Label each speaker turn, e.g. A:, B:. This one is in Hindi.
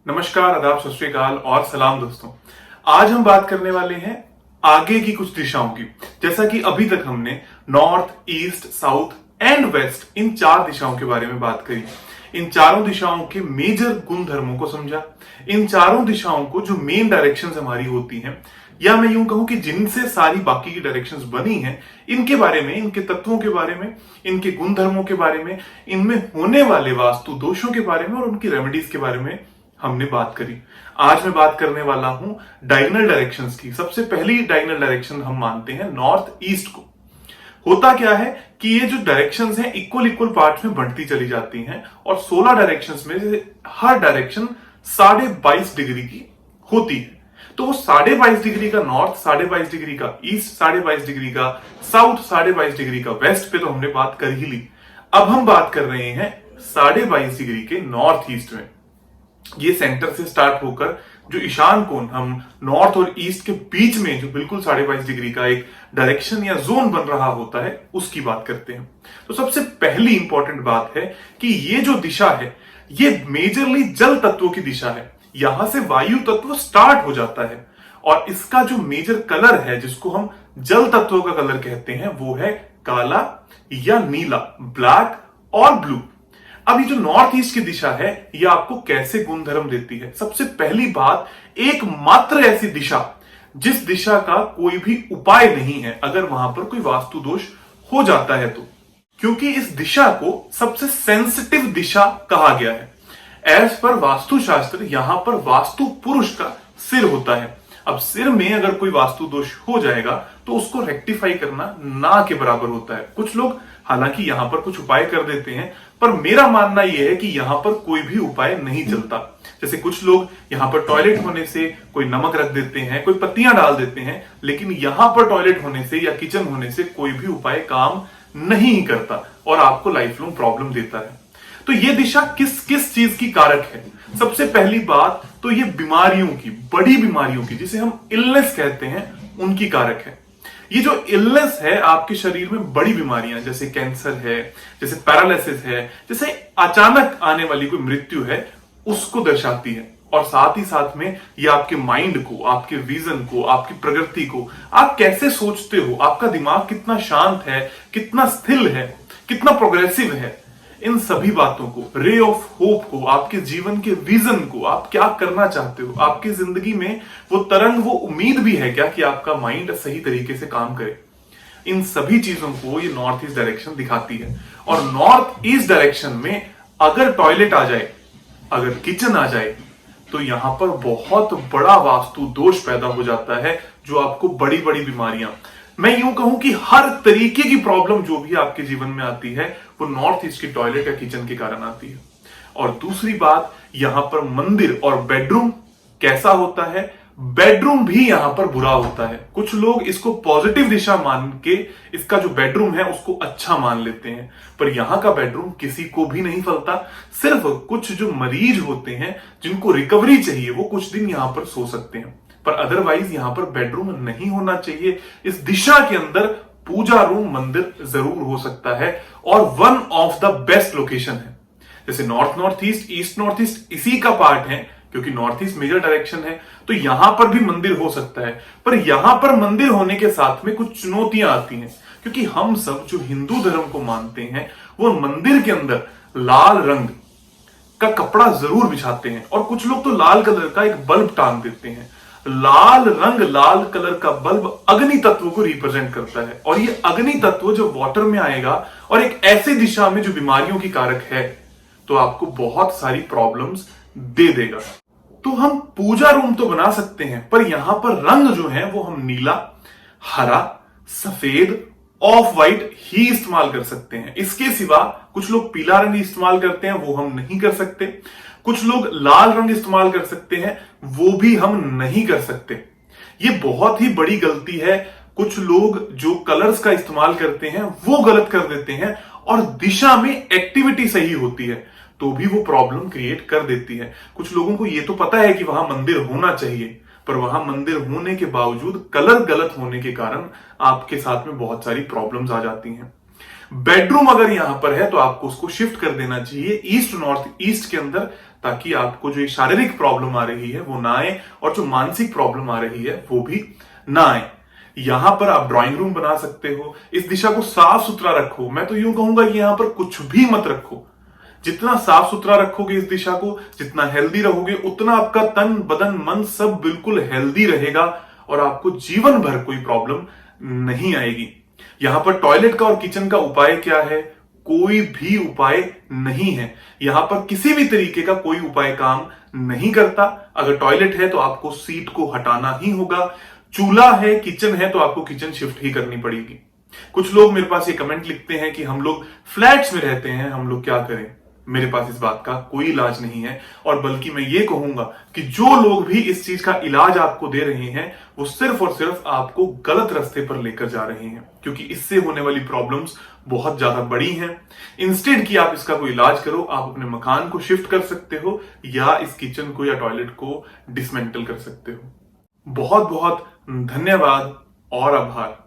A: नमस्कार, आदाब, सत श्री अकाल और सलाम दोस्तों। आज हम बात करने वाले हैं आगे की कुछ दिशाओं की। जैसा कि अभी तक हमने north, east, south and west इन चार दिशाओं के बारे में बात करी। इन चारों दिशाओं के मेजर गुण धर्मों को समझा। इन चारों दिशाओं को जो मेन डायरेक्शंस हमारी होती हैं, या मैं यूं कहूं कि जिनसे सारी बाकी की डायरेक्शंस बनी हैं, इनके बारे में, इनके तत्वों के बारे में, इनके गुण धर्मों के बारे में, इनमें होने वाले वास्तु दोषों के बारे में और उनकी रेमेडीज के बारे में हमने बात करी। आज मैं बात करने वाला हूं डायगोनल डायरेक्शंस की। सबसे पहली डायगोनल डायरेक्शन हम मानते हैं नॉर्थ ईस्ट को। होता क्या है कि ये जो डायरेक्शंस हैं इक्वल इक्वल पार्ट्स में बढ़ती चली जाती हैं और 16 डायरेक्शंस में से हर डायरेक्शन 22.5 डिग्री की होती है। तो वो 22.5 डिग्री का नॉर्थ, 22.5 डिग्री का ईस्ट, 22.5 डिग्री का साउथ, 22.5 डिग्री का वेस्ट पे तो हमने बात कर ही ली। अब हम बात कर रहे हैं 22.5 डिग्री के नॉर्थ ईस्ट में। ये सेंटर से स्टार्ट होकर जो ईशान कोण, हम नॉर्थ और ईस्ट के बीच में जो बिल्कुल 22.5 डिग्री का एक डायरेक्शन या जोन बन रहा होता है, उसकी बात करते हैं। तो सबसे पहली इंपॉर्टेंट बात है कि ये जो दिशा है, ये मेजरली जल तत्वों की दिशा है। यहां से वायु तत्व स्टार्ट हो जाता है और इसका जो मेजर कलर है, जिसको हम जल तत्वों का कलर कहते हैं, वो है काला या नीला, ब्लैक और ब्लू। अब ये जो नॉर्थ ईस्ट की दिशा है, ये आपको कैसे गुणधर्म देती है? सबसे पहली बात, एकमात्र ऐसी दिशा जिस दिशा का कोई भी उपाय नहीं है अगर वहां पर कोई वास्तु दोष हो जाता है तो, क्योंकि इस दिशा को सबसे सेंसिटिव दिशा कहा गया है। एज पर वास्तुशास्त्र यहां पर वास्तु पुरुष का सिर होता है। अब सिर में अगर कोई वास्तु दोष हो जाएगा तो उसको रेक्टिफाई करना ना के बराबर होता है। कुछ लोग हालांकि यहां पर कुछ उपाय कर देते हैं, पर मेरा मानना यह है कि यहां पर कोई भी उपाय नहीं चलता। जैसे कुछ लोग यहां पर टॉयलेट होने से कोई नमक रख देते हैं, कोई पत्तियां डाल देते हैं, लेकिन यहां पर टॉयलेट होने से या किचन होने से कोई भी उपाय काम नहीं करता और आपको लाइफ लॉन्ग प्रॉब्लम देता है। तो ये दिशा किस किस चीज की कारक है? सबसे पहली बात तो ये बीमारियों की, बड़ी बीमारियों की, जिसे हम इलनेस कहते हैं, उनकी कारक है। ये जो इलनेस है, आपके शरीर में बड़ी बीमारियां जैसे कैंसर है, जैसे पैरालिसिस है, जैसे अचानक आने वाली कोई मृत्यु है, उसको दर्शाती है। और साथ ही साथ में ये आपके माइंड को, आपके विजन को, आपकी प्रगति को, आप कैसे सोचते हो, आपका दिमाग कितना शांत है, कितना स्थिर है, कितना प्रोग्रेसिव है, इन सभी बातों को, रे ऑफ होप को, आपके जीवन के विजन को, आप क्या करना चाहते हो, आपकी जिंदगी में वो तरंग, वो उम्मीद भी है क्या कि आपका माइंड सही तरीके से काम करे, इन सभी चीजों को ये नॉर्थ ईस्ट डायरेक्शन दिखाती है। और नॉर्थ ईस्ट डायरेक्शन में अगर टॉयलेट आ जाए, अगर किचन आ जाए, तो यहां पर बहुत बड़ा वास्तु दोष पैदा हो जाता है, जो आपको बड़ी बड़ी बीमारियां, मैं यूं कहूं कि हर तरीके की प्रॉब्लम जो भी आपके जीवन में आती है, वो नॉर्थ ईस्ट की टॉयलेट या किचन के कारण आती है। और दूसरी बात, यहां पर मंदिर और बेडरूम कैसा होता है? बेडरूम भी यहां पर बुरा होता है। कुछ लोग इसको पॉजिटिव दिशा मान के इसका जो बेडरूम है उसको अच्छा मान लेते हैं, पर यहां का बेडरूम किसी को भी नहीं फलता। सिर्फ कुछ जो मरीज होते हैं, जिनको रिकवरी चाहिए, वो कुछ दिन यहां पर सो सकते हैं, पर अदरवाइज यहां पर बेडरूम नहीं होना चाहिए। इस दिशा के अंदर पूजा रूम, मंदिर जरूर हो सकता है और one of the best location है। जैसे north north east, east north east इसी का पार्ट है, क्योंकि नॉर्थ ईस्ट मेजर डायरेक्शन है, तो यहां पर भी मंदिर हो सकता है। पर यहां पर मंदिर होने के साथ में कुछ चुनौतियां आती हैं, क्योंकि हम सब जो हिंदू धर्म को मानते हैं, वो मंदिर के अंदर लाल रंग का कपड़ा जरूर बिछाते हैं और कुछ लोग तो लाल कलर का एक बल्ब टांग देते हैं। लाल रंग, लाल कलर का बल्ब अग्नि तत्व को रिप्रेजेंट करता है और ये अग्नि तत्व जो वाटर में आएगा और एक ऐसी दिशा में जो बीमारियों की कारक है, तो आपको बहुत सारी प्रॉब्लम्स दे देगा। तो हम पूजा रूम तो बना सकते हैं, पर यहां पर रंग जो है वो हम नीला, हरा, सफेद, ऑफ व्हाइट ही इस्तेमाल कर सकते हैं। इसके सिवा कुछ लोग पीला रंग इस्तेमाल करते हैं, वो हम नहीं कर सकते। कुछ लोग लाल रंग इस्तेमाल कर सकते हैं, वो भी हम नहीं कर सकते। ये बहुत ही बड़ी गलती है। कुछ लोग जो कलर्स का इस्तेमाल करते हैं वो गलत कर देते हैं और दिशा में एक्टिविटी सही होती है तो भी वो प्रॉब्लम क्रिएट कर देती है। कुछ लोगों को ये तो पता है कि वहां मंदिर होना चाहिए, पर वहां मंदिर होने के बावजूद कलर गलत होने के कारण आपके साथ में बहुत सारी प्रॉब्लम्स आ जाती हैं। बेडरूम अगर यहां पर है तो आपको उसको शिफ्ट कर देना चाहिए ईस्ट नॉर्थ ईस्ट के अंदर, ताकि आपको जो ये शारीरिक प्रॉब्लम आ रही है वो ना आए और जो मानसिक प्रॉब्लम आ रही है वो भी ना आए। यहां पर आप ड्राइंग रूम बना सकते हो। इस दिशा को साफ सुथरा रखो। मैं तो यूं कहूंगा कि यहां पर कुछ भी मत रखो। जितना साफ सुथरा रखोगे इस दिशा को, जितना हेल्दी रहोगे, उतना आपका तन बदन मन सब बिल्कुल हेल्दी रहेगा और आपको जीवन भर कोई प्रॉब्लम नहीं आएगी। यहां पर टॉयलेट का और किचन का उपाय क्या है? कोई भी उपाय नहीं है। यहां पर किसी भी तरीके का कोई उपाय काम नहीं करता। अगर टॉयलेट है तो आपको सीट को हटाना ही होगा। चूल्हा है, किचन है, तो आपको किचन शिफ्ट ही करनी पड़ेगी। कुछ लोग मेरे पास ये कमेंट लिखते हैं कि हम लोग फ्लैट्स में रहते हैं, हम लोग क्या करें? मेरे पास इस बात का कोई इलाज नहीं है, और बल्कि मैं ये कहूंगा कि जो लोग भी इस चीज का इलाज आपको दे रहे हैं वो सिर्फ और सिर्फ आपको गलत रास्ते पर लेकर जा रहे हैं, क्योंकि इससे होने वाली प्रॉब्लम्स बहुत ज्यादा बड़ी हैं। इंस्टेड कि आप इसका कोई इलाज करो, आप अपने मकान को शिफ्ट कर सकते हो या इस किचन को या टॉयलेट को डिसमेंटल कर सकते हो। बहुत बहुत धन्यवाद और आभार।